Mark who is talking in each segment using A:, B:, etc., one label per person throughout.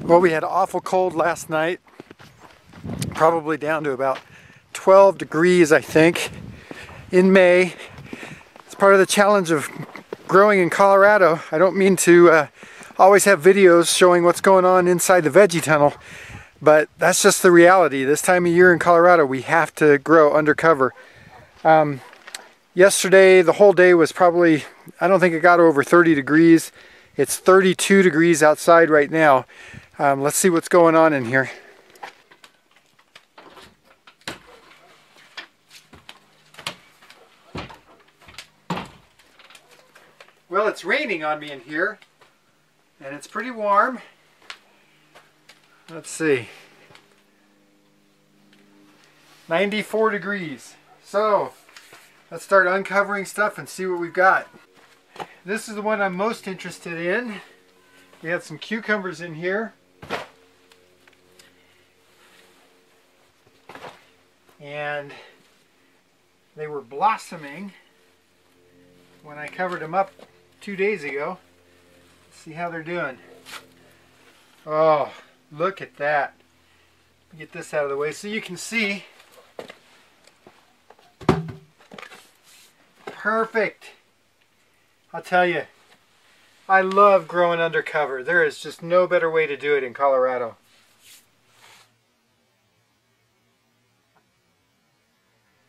A: Well, we had awful cold last night, probably down to about 12 degrees, I think, in May. It's part of the challenge of growing in Colorado. I don't mean to always have videos showing what's going on inside the veggie tunnel, but that's just the reality. This time of year in Colorado, we have to grow undercover. Yesterday, the whole day was probably, I don't think it got over 30 degrees. It's 32 degrees outside right now. Let's see what's going on in here. Well, it's raining on me in here, and it's pretty warm. Let's see. 94 degrees. So, let's start uncovering stuff and see what we've got. This is the one I'm most interested in. We had some cucumbers in here. And they were blossoming when I covered them up 2 days ago. Let's see how they're doing. Oh, look at that. Get this out of the way so you can see. Perfect. I'll tell you, I love growing undercover. There is just no better way to do it in Colorado.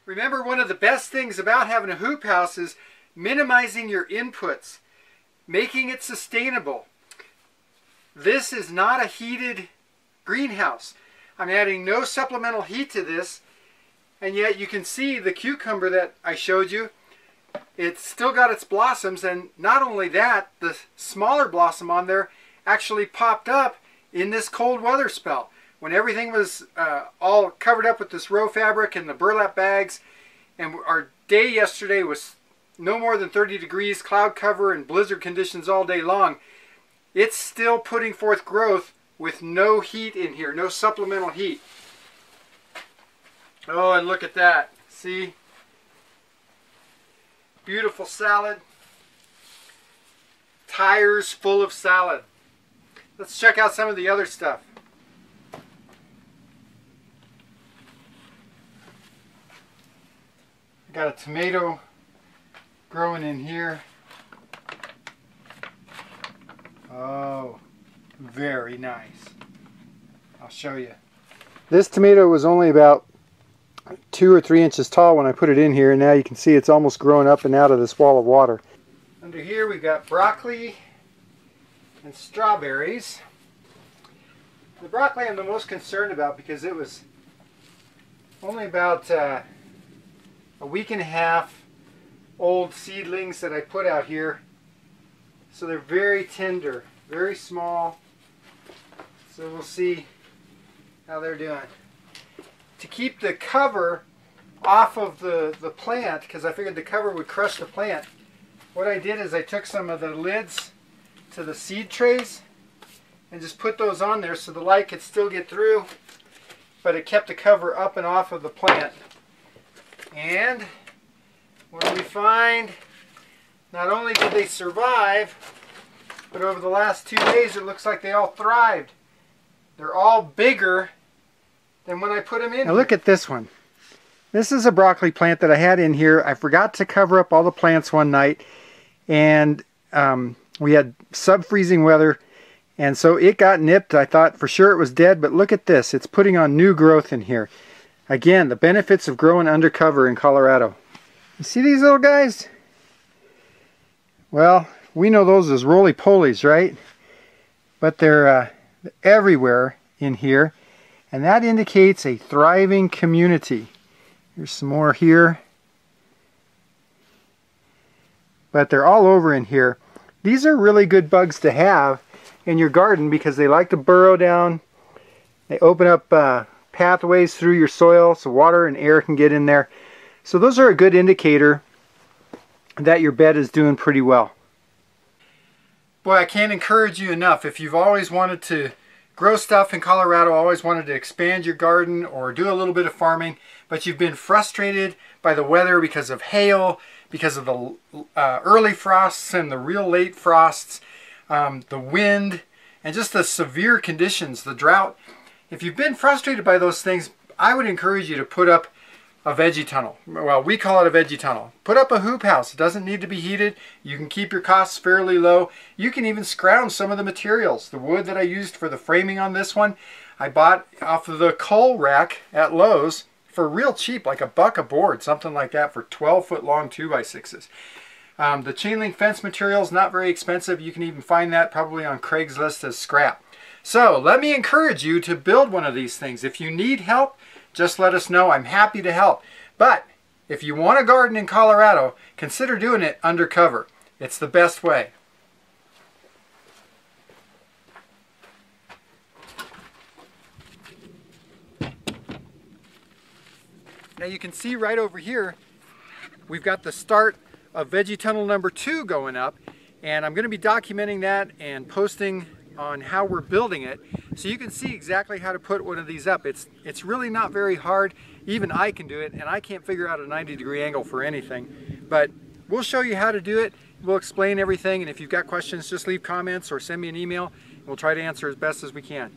A: Remember, one of the best things about having a hoop house is minimizing your inputs, making it sustainable. This is not a heated greenhouse. I'm adding no supplemental heat to this, and yet you can see the cucumber that I showed you. It's still got its blossoms, and not only that, the smaller blossom on there actually popped up in this cold weather spell. When everything was all covered up with this row fabric and the burlap bags, and our day yesterday was no more than 30 degrees, cloud cover and blizzard conditions all day long, it's still putting forth growth with no heat in here, no supplemental heat. Oh, and look at that. See? Beautiful salad. Tires full of salad. Let's check out some of the other stuff. Got a tomato growing in here. Oh, very nice. I'll show you. This tomato was only about 2 or 3 inches tall when I put it in here, and now you can see it's almost growing up and out of this wall of water. Under here we've got broccoli and strawberries. The broccoli I'm the most concerned about because it was only about a week and a half old seedlings that I put out here. So they're very tender, very small. So we'll see how they're doing. To keep the cover off of the plant, because I figured the cover would crush the plant, what I did is I took some of the lids to the seed trays and just put those on there so the light could still get through, but it kept the cover up and off of the plant. And what do we find? Not only did they survive, but over the last 2 days it looks like they all thrived. They're all bigger than when I put them in. Now look at this one. This is a broccoli plant that I had in here. I forgot to cover up all the plants one night, and we had sub-freezing weather, and so it got nipped. I thought for sure it was dead, but look at this. It's putting on new growth in here. Again, the benefits of growing undercover in Colorado. You see these little guys? Well, we know those as roly-polies, right? But they're everywhere in here, and that indicates a thriving community. Here's some more here. But they're all over in here. These are really good bugs to have in your garden because they like to burrow down. They open up pathways through your soil so water and air can get in there. So those are a good indicator that your bed is doing pretty well. Boy, I can't encourage you enough. If you've always wanted to grow stuff in Colorado, always wanted to expand your garden or do a little bit of farming, but you've been frustrated by the weather because of hail, because of the early frosts and the real late frosts, the wind, and just the severe conditions, the drought. If you've been frustrated by those things, I would encourage you to put up a veggie tunnel. Well, we call it a veggie tunnel. Put up a hoop house. It doesn't need to be heated. You can keep your costs fairly low. You can even scrounge some of the materials. The wood that I used for the framing on this one, I bought off of the coal rack at Lowe's for real cheap, like $1 a board, something like that, for 12-foot long 2x6s. The chain link fence material is not very expensive. You can even find that probably on Craigslist as scrap. So let me encourage you to build one of these things. If you need help, just let us know. I'm happy to help. But if you want a garden in Colorado, consider doing it undercover. It's the best way. Now you can see right over here, we've got the start of veggie tunnel number 2 going up, and I'm going to be documenting that and posting on how we're building it, so you can see exactly how to put one of these up. It's really not very hard. Even I can do it, and I can't figure out a 90-degree angle for anything. But we'll show you how to do it. We'll explain everything, and if you've got questions, just leave comments or send me an email, and we'll try to answer as best as we can.